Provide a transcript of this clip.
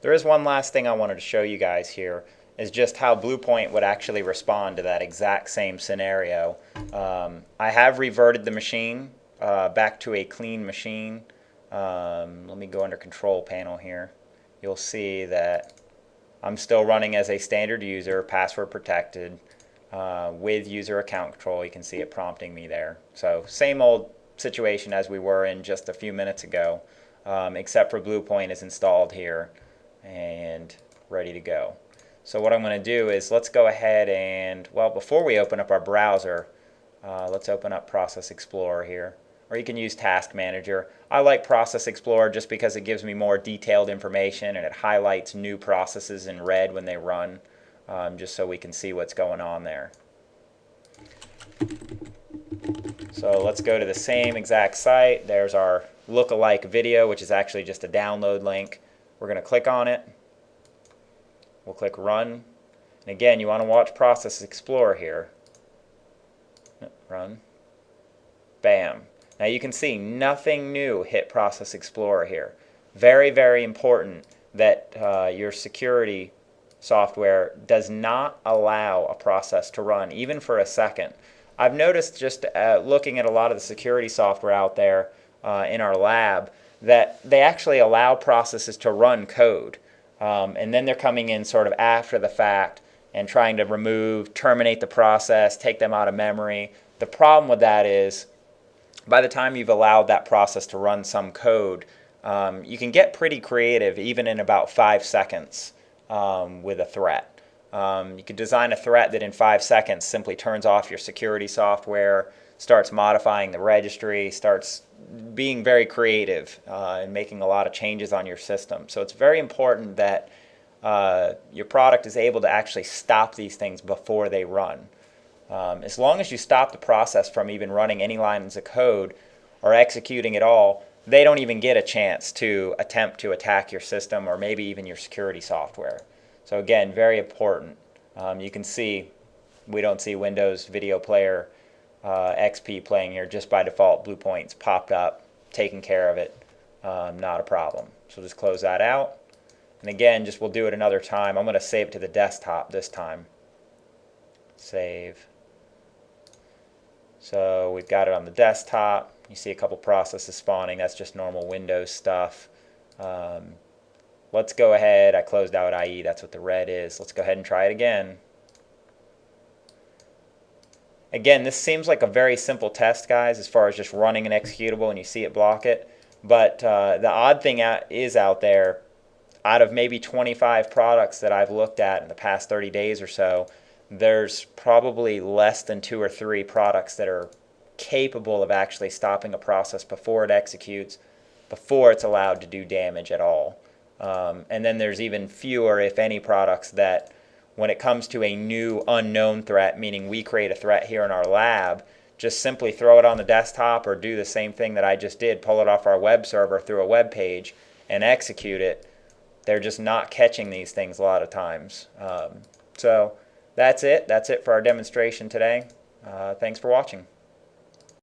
There is one last thing I wanted to show you guys here, is just how BluePoint would actually respond to that exact same scenario. I have reverted the machine back to a clean machine. Let me go under control panel here. You'll see that I'm still running as a standard user, password protected, with user account control. You can see it prompting me there. So same old situation as we were in just a few minutes ago, except for BluePoint is installed here and ready to go. So what I'm going to do is let's go ahead and, well, before we open up our browser, let's open up Process Explorer here. Or you can use Task Manager. I like Process Explorer just because it gives me more detailed information and it highlights new processes in red when they run, just so we can see what's going on there. So let's go to the same exact site. There's our lookalike video, which is actually just a download link. We're going to click on it. We'll click Run. And again, you want to watch Process Explorer here. Run. Bam. Now you can see nothing new hit Process Explorer here. Very, very important that your security software does not allow a process to run, even for a second. I've noticed just looking at a lot of the security software out there in our lab that they actually allow processes to run code. And then they're coming in sort of after the fact and trying to remove, terminate the process, take them out of memory. The problem with that is by the time you've allowed that process to run some code, you can get pretty creative even in about 5 seconds with a threat. You could design a threat that in 5 seconds simply turns off your security software, starts modifying the registry, starts being very creative and making a lot of changes on your system. So it's very important that your product is able to actually stop these things before they run. As long as you stop the process from even running any lines of code or executing at all, they don't even get a chance to attempt to attack your system or maybe even your security software. So again, very important. You can see we don't see Windows Video Player XP playing here. Just by default, BluePoint's popped up, taking care of it, not a problem. So just close that out. And again, just we'll do it another time. I'm going to save it to the desktop this time. Save. So we've got it on the desktop. You see a couple processes spawning. That's just normal Windows stuff. Let's go ahead. I closed out IE. That's what the red is. Let's go ahead and try it again. Again, this seems like a very simple test, guys, as far as just running an executable and you see it block it. But the odd thing is out there, out of maybe 25 products that I've looked at in the past 30 days or so, there's probably less than 2 or 3 products that are capable of actually stopping a process before it executes, before it's allowed to do damage at all. And then there's even fewer, if any, products that when it comes to a new unknown threat, meaning we create a threat here in our lab, just simply throw it on the desktop or do the same thing that I just did, pull it off our web server through a web page and execute it. They're just not catching these things a lot of times. So that's it. That's it for our demonstration today. Thanks for watching.